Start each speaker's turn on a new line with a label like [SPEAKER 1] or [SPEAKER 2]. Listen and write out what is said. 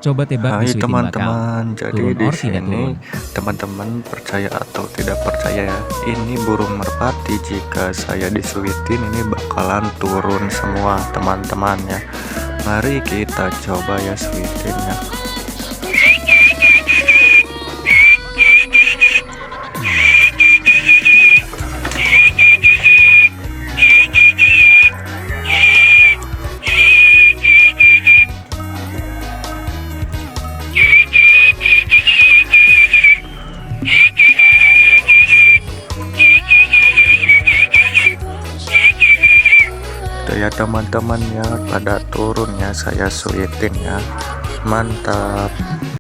[SPEAKER 1] Coba tebak di
[SPEAKER 2] Hai
[SPEAKER 1] sweetin bakal.
[SPEAKER 2] teman-teman, jadi
[SPEAKER 1] Turun
[SPEAKER 2] di
[SPEAKER 1] or tidak
[SPEAKER 2] sini
[SPEAKER 1] turun?
[SPEAKER 2] teman-teman percaya atau tidak percaya ya, ini burung merpati jika saya disuitin ini bakalan turun semua teman-teman ya. Mari kita coba ya suitin ya. Tuh ya teman-teman ya, pada turun ya, saya suitin ya, mantap.